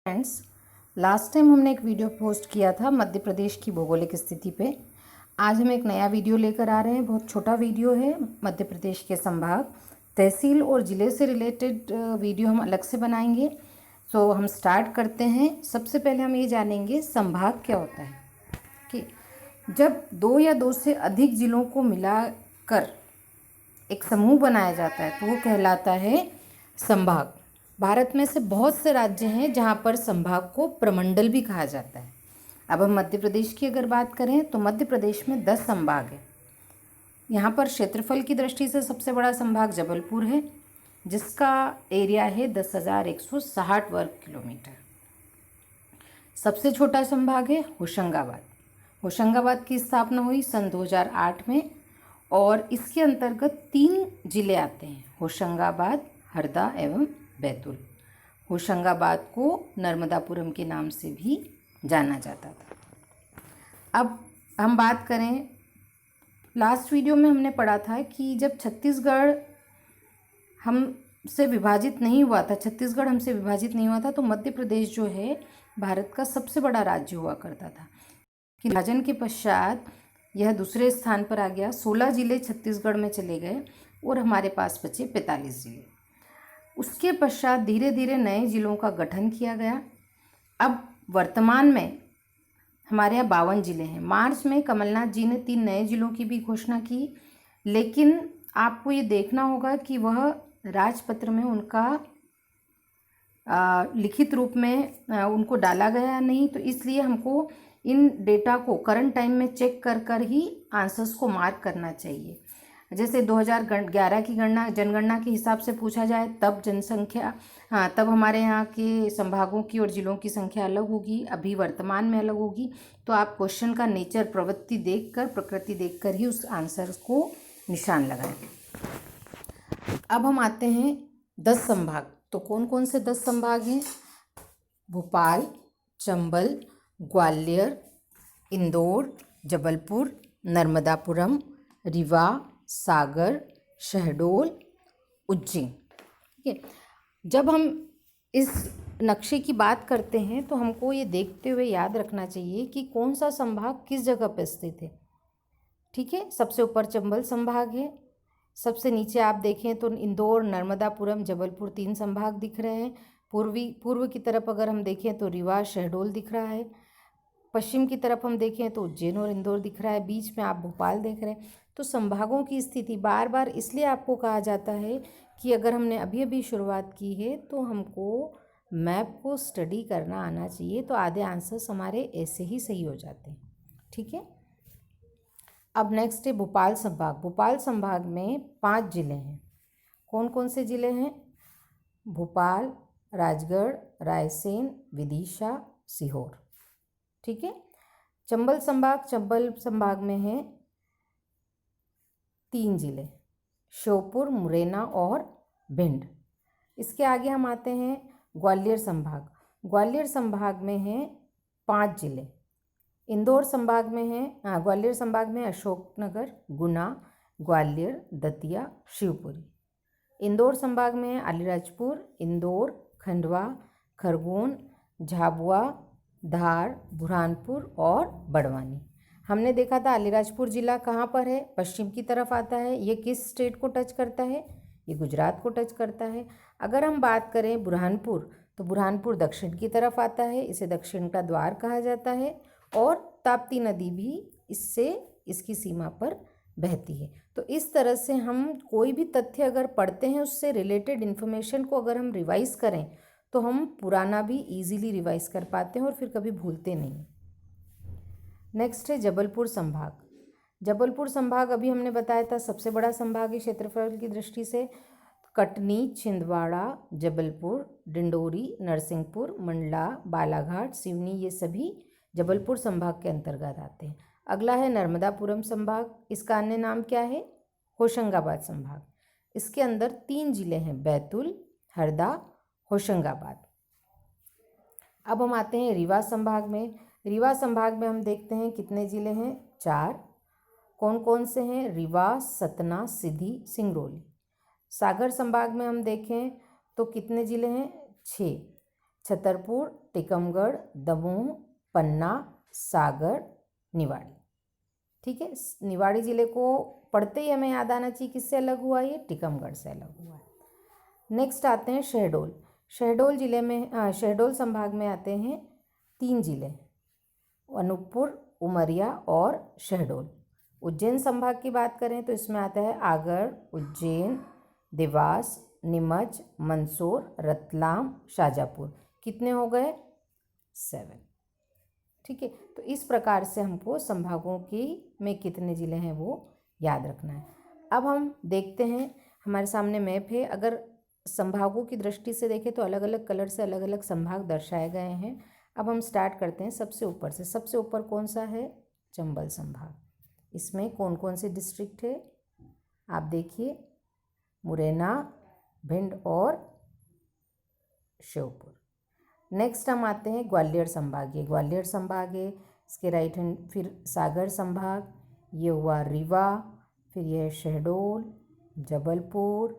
Friends, last time हमने एक video post किया था मध्य प्रदेश की भौगोलिक स्थिति पे। आज हम एक नया वीडियो लेकर आ रहे हैं। बहुत छोटा वीडियो है। मध्य प्रदेश के संभाग, तहसील और ज़िले से रिलेटेड वीडियो हम अलग से बनाएंगे। तो हम स्टार्ट करते हैं। सबसे पहले हम ये जानेंगे संभाग क्या होता है कि जब दो या दो से अधिक ज़िलों को मिलाकर एक समूह बनाया जाता है तो वो कहलाता है संभाग। भारत में से बहुत से राज्य हैं जहाँ पर संभाग को प्रमंडल भी कहा जाता है। अब हम मध्य प्रदेश की अगर बात करें तो मध्य प्रदेश में 10 संभाग हैं। यहाँ पर क्षेत्रफल की दृष्टि से सबसे बड़ा संभाग जबलपुर है, जिसका एरिया है 10,160 वर्ग किलोमीटर। सबसे छोटा संभाग है होशंगाबाद। होशंगाबाद की स्थापना हुई सन 2008 में और इसके अंतर्गत 3 जिले आते हैं, होशंगाबाद, हरदा एवं बैतूल। होशंगाबाद को नर्मदापुरम के नाम से भी जाना जाता था। अब हम बात करें, लास्ट वीडियो में हमने पढ़ा था कि जब छत्तीसगढ़ हमसे विभाजित नहीं हुआ था, तो मध्य प्रदेश जो है भारत का सबसे बड़ा राज्य हुआ करता था। कि विभाजन के पश्चात यह दूसरे स्थान पर आ गया। 16 जिले छत्तीसगढ़ में चले गए और हमारे पास बचे 45 जिले। उसके पश्चात धीरे धीरे नए जिलों का गठन किया गया। अब वर्तमान में हमारे यहाँ 52 जिले हैं। मार्च में कमलनाथ जी ने 3 नए जिलों की भी घोषणा की, लेकिन आपको ये देखना होगा कि वह राजपत्र में उनका लिखित रूप में उनको डाला गया नहीं। तो इसलिए हमको इन डेटा को करंट टाइम में चेक कर कर ही आंसर्स को मार्क करना चाहिए। जैसे 2011 की जनगणना के हिसाब से पूछा जाए तब तब हमारे यहाँ के संभागों की और ज़िलों की संख्या अलग होगी, अभी वर्तमान में अलग होगी। तो आप क्वेश्चन का नेचर, प्रकृति देखकर ही उस आंसर को निशान लगाएं। अब हम आते हैं 10 संभाग। तो कौन कौन से 10 संभाग हैं? भोपाल, चंबल, ग्वालियर, इंदौर, जबलपुर, नर्मदापुरम, रीवा, सागर, शहडोल, उज्जैन। ठीक है। जब हम इस नक्शे की बात करते हैं तो हमको ये देखते हुए याद रखना चाहिए कि कौन सा संभाग किस जगह पर स्थित है। ठीक है। सबसे ऊपर चंबल संभाग है, सबसे नीचे आप देखें तो इंदौर, नर्मदापुरम, जबलपुर 3 संभाग दिख रहे हैं। पूर्व की तरफ अगर हम देखें तो रीवा, शहडोल दिख रहा है। पश्चिम की तरफ हम देखें तो उज्जैन और इंदौर दिख रहा है। बीच में आप भोपाल देख रहे हैं। तो संभागों की स्थिति बार बार इसलिए आपको कहा जाता है कि अगर हमने अभी अभी शुरुआत की है तो हमको मैप को स्टडी करना आना चाहिए, तो आधे आंसर्स हमारे ऐसे ही सही हो जाते हैं। ठीक है। अब नेक्स्ट है भोपाल संभाग। भोपाल संभाग में 5 जिले हैं। कौन कौन से जिले हैं? भोपाल, राजगढ़, रायसेन, विदिशा, सीहोर। ठीक है। चंबल संभाग में है 3 जिले, श्योपुर, मुरैना और भिंड। इसके आगे हम आते हैं ग्वालियर संभाग। ग्वालियर संभाग में है 5 जिले। ग्वालियर संभाग में अशोकनगर, गुना, ग्वालियर, दतिया, शिवपुरी। इंदौर संभाग में है अलीराजपुर, इंदौर, खंडवा, खरगोन, झाबुआ, धार, बुरहानपुर और बड़वानी। हमने देखा था अलीराजपुर ज़िला कहाँ पर है? पश्चिम की तरफ आता है। ये किस स्टेट को टच करता है? ये गुजरात को टच करता है। अगर हम बात करें बुरहानपुर, तो बुरहानपुर दक्षिण की तरफ आता है। इसे दक्षिण का द्वार कहा जाता है और ताप्ती नदी भी इसकी सीमा पर बहती है। तो इस तरह से हम कोई भी तथ्य अगर पढ़ते हैं, उससे रिलेटेड इन्फॉर्मेशन को अगर हम रिवाइज़ करें तो हम पुराना भी इजीली रिवाइज कर पाते हैं और फिर कभी भूलते नहीं। नेक्स्ट है जबलपुर संभाग। जबलपुर संभाग अभी हमने बताया था सबसे बड़ा संभाग है क्षेत्रफल की दृष्टि से। कटनी, छिंदवाड़ा, जबलपुर, डिंडोरी, नरसिंहपुर, मंडला, बालाघाट, सिवनी, ये सभी जबलपुर संभाग के अंतर्गत आते हैं। अगला है नर्मदापुरम संभाग। इसका अन्य नाम क्या है? होशंगाबाद संभाग। इसके अंदर 3 जिले हैं, बैतूल, हरदा, होशंगाबाद। अब हम आते हैं रीवा संभाग में। रीवा संभाग में हम देखते हैं कितने ज़िले हैं? 4। कौन कौन से हैं? रीवा, सतना, सीधी, सिंगरौली। सागर संभाग में हम देखें तो कितने ज़िले हैं? 6। छतरपुर, टीकमगढ़, दमोह, पन्ना, सागर, निवाड़ी। ठीक है, निवाड़ी ज़िले को पढ़ते ही हमें याद आना चाहिए किससे अलग हुआ, ये टीकमगढ़ से अलग हुआ है। नेक्स्ट आते हैं शहडोल। शहडोल ज़िले में शहडोल संभाग में आते हैं 3 ज़िले, अनूपपुर, उमरिया और शहडोल। उज्जैन संभाग की बात करें तो इसमें आता है आगरा, उज्जैन, देवास, नीमच, मंदसौर, रतलाम, शाजापुर। कितने हो गए? 7। ठीक है, तो इस प्रकार से हमको संभागों की में कितने ज़िले हैं वो याद रखना है। अब हम देखते हैं, हमारे सामने मैप है। अगर संभागों की दृष्टि से देखें तो अलग अलग कलर से अलग अलग संभाग दर्शाए गए हैं। अब हम स्टार्ट करते हैं सबसे ऊपर से। सबसे ऊपर कौन सा है? चंबल संभाग। इसमें कौन कौन से डिस्ट्रिक्ट है आप देखिए, मुरैना, भिंड और श्योपुर। नेक्स्ट हम आते हैं ग्वालियर संभाग। ये ग्वालियर संभाग है, इसके राइट हैंड फिर सागर संभाग, ये हुआ रीवा, फिर यह है शहडोल, जबलपुर,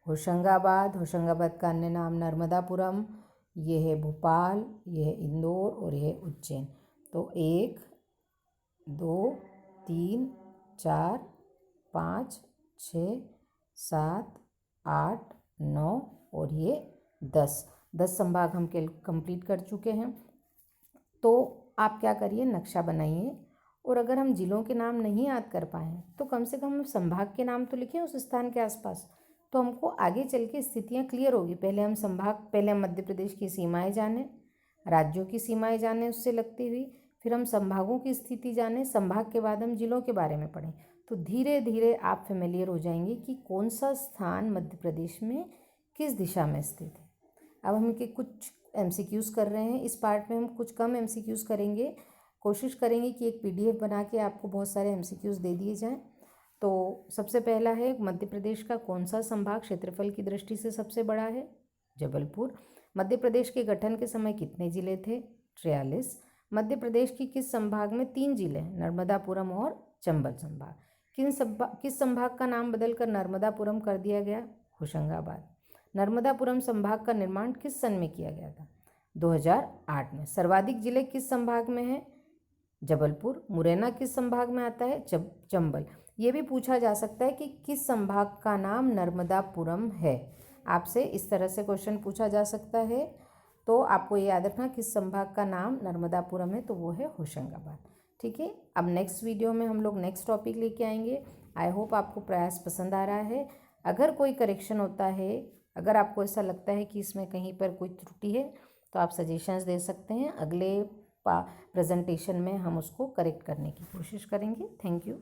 होशंगाबाद, होशंगाबाद का अन्य नाम नर्मदापुरम, ये है भोपाल, ये है इंदौर और ये है उज्जैन। तो 1 2 3 4 5 6 7 8 9 और ये 10 संभाग हम कंप्लीट कर चुके हैं। तो आप क्या करिए, नक्शा बनाइए, और अगर हम जिलों के नाम नहीं याद कर पाएँ तो कम से कम संभाग के नाम तो लिखें उस स्थान के आसपास, तो हमको आगे चल के स्थितियाँ क्लियर होगी। पहले हम मध्य प्रदेश की सीमाएं जानें, राज्यों की सीमाएं जानें उससे लगती हुई, फिर हम संभागों की स्थिति जानें, संभाग के बाद हम जिलों के बारे में पढ़ें। तो धीरे धीरे आप फेमिलियर हो जाएंगे कि कौन सा स्थान मध्य प्रदेश में किस दिशा में स्थित है। अब हम इनके कुछ MCQs कर रहे हैं। इस पार्ट में हम कुछ कम MCQs करेंगे, कोशिश करेंगे कि एक PDF बना के आपको बहुत सारे MCQs दे दिए जाएं। तो सबसे पहला है, मध्य प्रदेश का कौन सा संभाग क्षेत्रफल की दृष्टि से सबसे बड़ा है? जबलपुर। मध्य प्रदेश के गठन के समय कितने जिले थे? 43। मध्य प्रदेश की किस संभाग में 3 जिले हैं? नर्मदापुरम और चंबल संभाग। किस संभाग का नाम बदलकर नर्मदापुरम कर दिया गया? होशंगाबाद। नर्मदापुरम संभाग का निर्माण किस सन में किया गया था? 2008 में। सर्वाधिक जिले किस संभाग में हैं? जबलपुर। मुरैना किस संभाग में आता है? चंबल। ये भी पूछा जा सकता है कि किस संभाग का नाम नर्मदापुरम है। आपसे इस तरह से क्वेश्चन पूछा जा सकता है, तो आपको ये याद रखना किस संभाग का नाम नर्मदापुरम है, तो वो है होशंगाबाद। ठीक है, अब नेक्स्ट वीडियो में हम लोग नेक्स्ट टॉपिक लेके आएंगे। आई होप आपको प्रयास पसंद आ रहा है। अगर कोई करेक्शन होता है, अगर आपको ऐसा लगता है कि इसमें कहीं पर कोई त्रुटि है, तो आप सजेशंस दे सकते हैं। अगले प्रेजेंटेशन में हम उसको करेक्ट करने की कोशिश करेंगे। Thank you.